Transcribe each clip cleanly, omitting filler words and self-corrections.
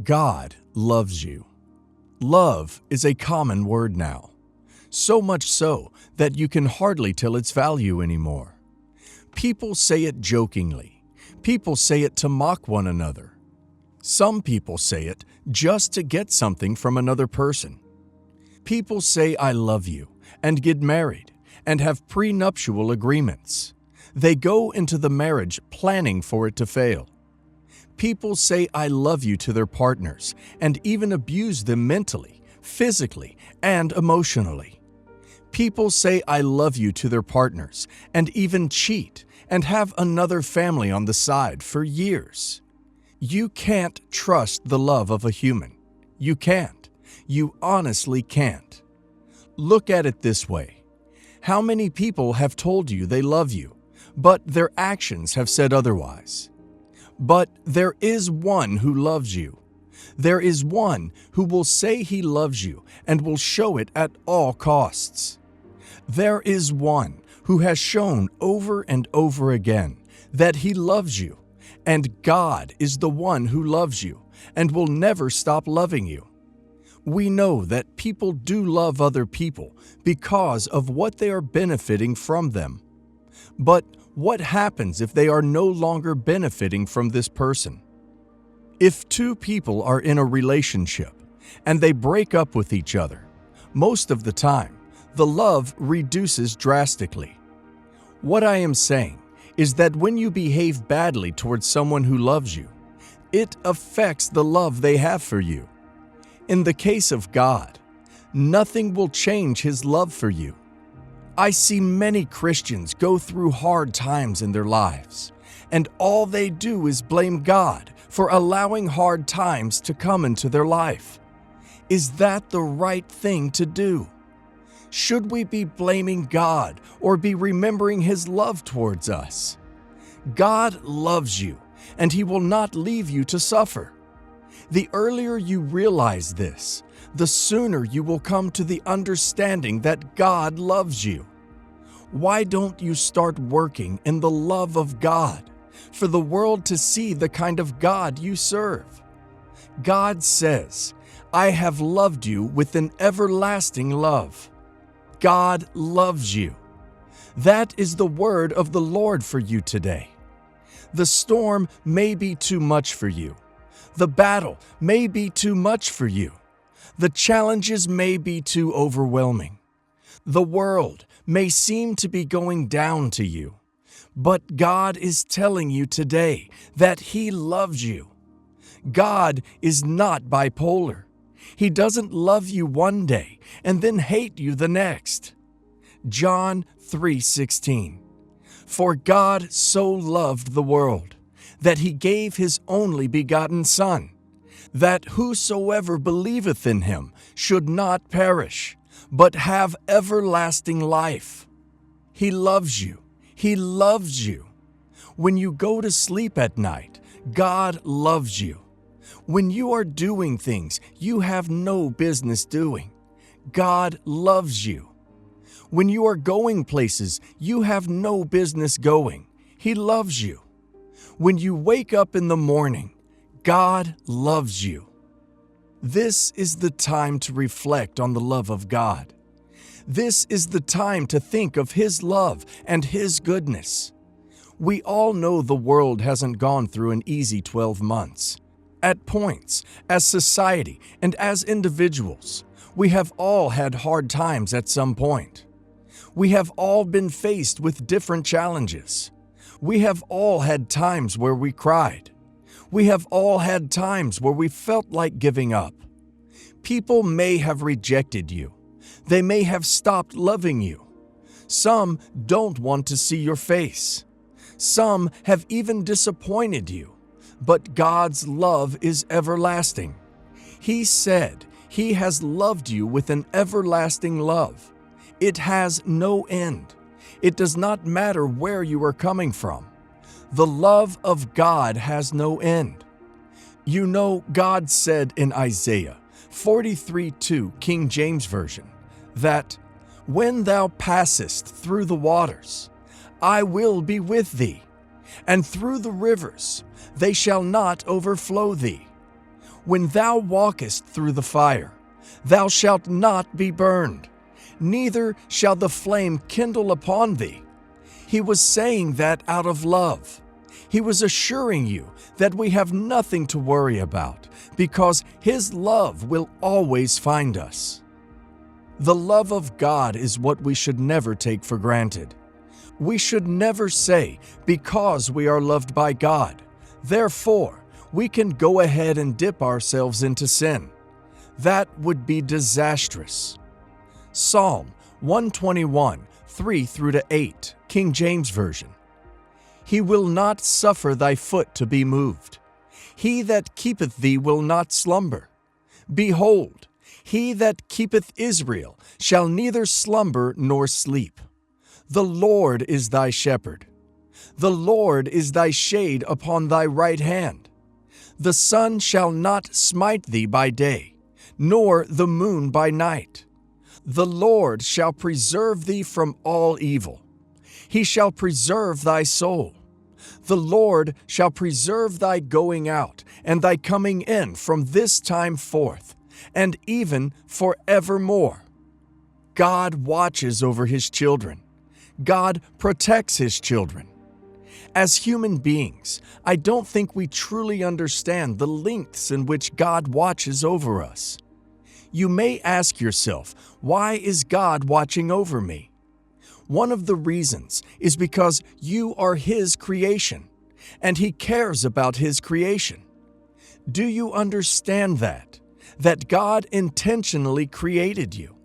God loves you. Love is a common word now, so much so that you can hardly tell its value anymore. People say it jokingly. People say it to mock one another. Some people say it just to get something from another person. People say I love you and get married and have prenuptial agreements. They go into the marriage planning for it to fail. People say I love you to their partners and even abuse them mentally, physically, and emotionally. People say I love you to their partners and even cheat and have another family on the side for years. You can't trust the love of a human. You can't. You honestly can't. Look at it this way. How many people have told you they love you, but their actions have said otherwise? But there is one who loves you. There is one who will say he loves you and will show it at all costs. There is one who has shown over and over again that he loves you, and God is the one who loves you and will never stop loving you. We know that people do love other people because of what they are benefiting from them. But what happens if they are no longer benefiting from this person? If two people are in a relationship and they break up with each other, most of the time, the love reduces drastically. What I am saying is that when you behave badly towards someone who loves you, it affects the love they have for you. In the case of God, nothing will change His love for you. I see many Christians go through hard times in their lives, and all they do is blame God for allowing hard times to come into their life. Is that the right thing to do? Should we be blaming God or be remembering His love towards us? God loves you, and He will not leave you to suffer. The earlier you realize this, the sooner you will come to the understanding that God loves you. Why don't you start working in the love of God for the world to see the kind of God you serve? God says, I have loved you with an everlasting love. God loves you. That is the word of the Lord for you today. The storm may be too much for you. The battle may be too much for you. The challenges may be too overwhelming. The world may seem to be going down to you. But God is telling you today that He loves you. God is not bipolar. He doesn't love you one day and then hate you the next. John 3:16. For God so loved the world that He gave His only begotten Son, that whosoever believeth in Him should not perish, but have everlasting life. He loves you. He loves you. When you go to sleep at night, God loves you. When you are doing things you have no business doing, God loves you. When you are going places you have no business going, He loves you. When you wake up in the morning, God loves you. This is the time to reflect on the love of God. This is the time to think of His love and His goodness. We all know the world hasn't gone through an easy 12 months. At points, as society and as individuals, we have all had hard times at some point. We have all been faced with different challenges. We have all had times where we cried. We have all had times where we felt like giving up. People may have rejected you. They may have stopped loving you. Some don't want to see your face. Some have even disappointed you. But God's love is everlasting. He said He has loved you with an everlasting love. It has no end. It does not matter where you are coming from. The love of God has no end. You know, God said in Isaiah 43:2, King James Version, that, when thou passest through the waters, I will be with thee, and through the rivers, they shall not overflow thee. When thou walkest through the fire, thou shalt not be burned, neither shall the flame kindle upon thee. He was saying that out of love. He was assuring you that we have nothing to worry about because His love will always find us. The love of God is what we should never take for granted. We should never say, because we are loved by God, therefore we can go ahead and dip ourselves into sin. That would be disastrous. Psalm 121, 3-8, King James Version. He will not suffer thy foot to be moved. He that keepeth thee will not slumber. Behold, He that keepeth Israel shall neither slumber nor sleep. The Lord is thy shepherd. The Lord is thy shade upon thy right hand. The sun shall not smite thee by day, nor the moon by night. The Lord shall preserve thee from all evil. He shall preserve thy soul. The Lord shall preserve thy going out and thy coming in from this time forth, and even forevermore. God watches over His children. God protects His children. As human beings, I don't think we truly understand the lengths in which God watches over us. You may ask yourself, why is God watching over me? One of the reasons is because you are His creation, and He cares about His creation. Do you understand that? That God intentionally created you?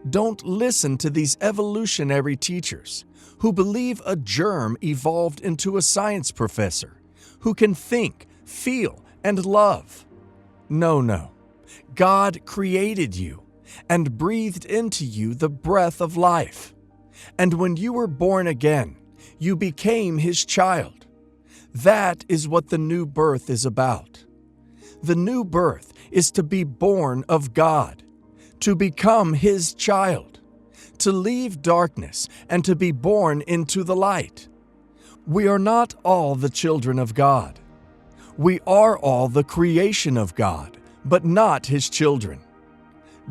Don't listen to these evolutionary teachers who believe a germ evolved into a science professor who can think, feel, and love. No. God created you and breathed into you the breath of life. And when you were born again, you became His child. That is what the new birth is about. The new birth is to be born of God, to become His child, to leave darkness and to be born into the light. We are not all the children of God. We are all the creation of God, but not His children.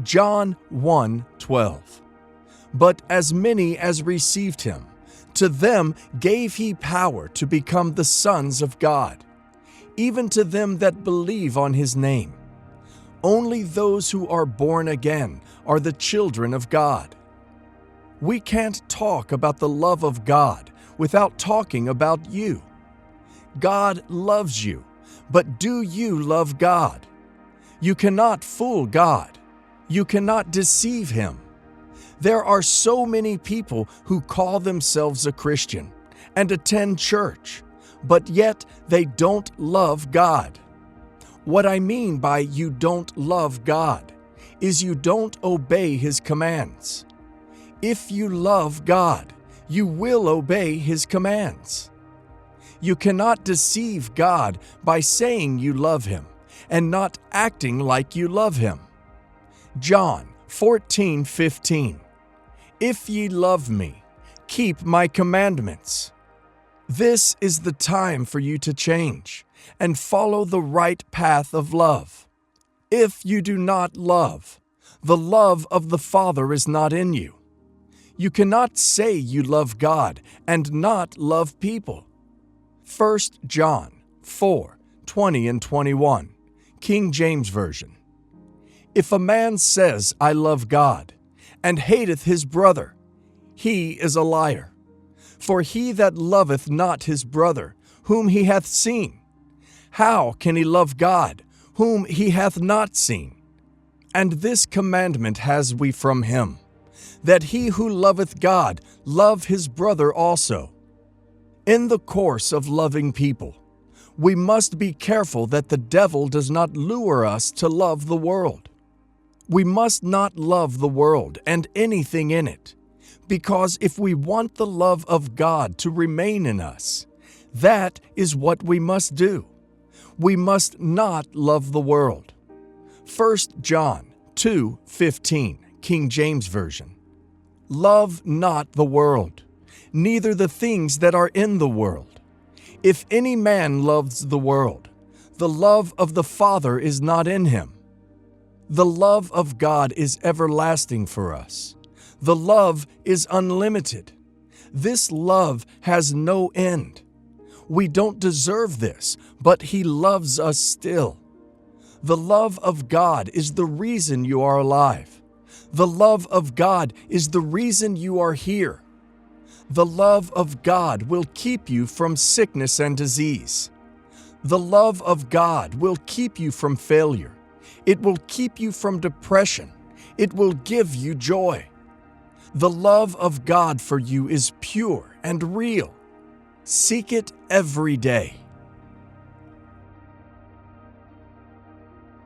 John 1:12. But as many as received Him, to them gave He power to become the sons of God, even to them that believe on His name. Only those who are born again are the children of God. We can't talk about the love of God without talking about you. God loves you, but do you love God? You cannot fool God. You cannot deceive Him. There are so many people who call themselves a Christian and attend church, but yet they don't love God. What I mean by you don't love God is you don't obey His commands. If you love God, you will obey His commands. You cannot deceive God by saying you love Him and not acting like you love Him. John 14:15. If ye love me, keep my commandments. This is the time for you to change and follow the right path of love. If you do not love, the love of the Father is not in you. You cannot say you love God and not love people. 1 John 4:20-21, King James Version. If a man says, I love God, and hateth his brother, he is a liar. For he that loveth not his brother, whom he hath seen, how can he love God, whom he hath not seen? And this commandment has we from Him, that he who loveth God love his brother also. In the course of loving people, we must be careful that the devil does not lure us to love the world. We must not love the world and anything in it, because if we want the love of God to remain in us, that is what we must do. We must not love the world. 1 John 2:15, King James Version. Love not the world, neither the things that are in the world. If any man loves the world, the love of the Father is not in him. The love of God is everlasting for us. The love is unlimited. This love has no end. We don't deserve this, but He loves us still. The love of God is the reason you are alive. The love of God is the reason you are here. The love of God will keep you from sickness and disease. The love of God will keep you from failure. It will keep you from depression. It will give you joy. The love of God for you is pure and real. Seek it every day.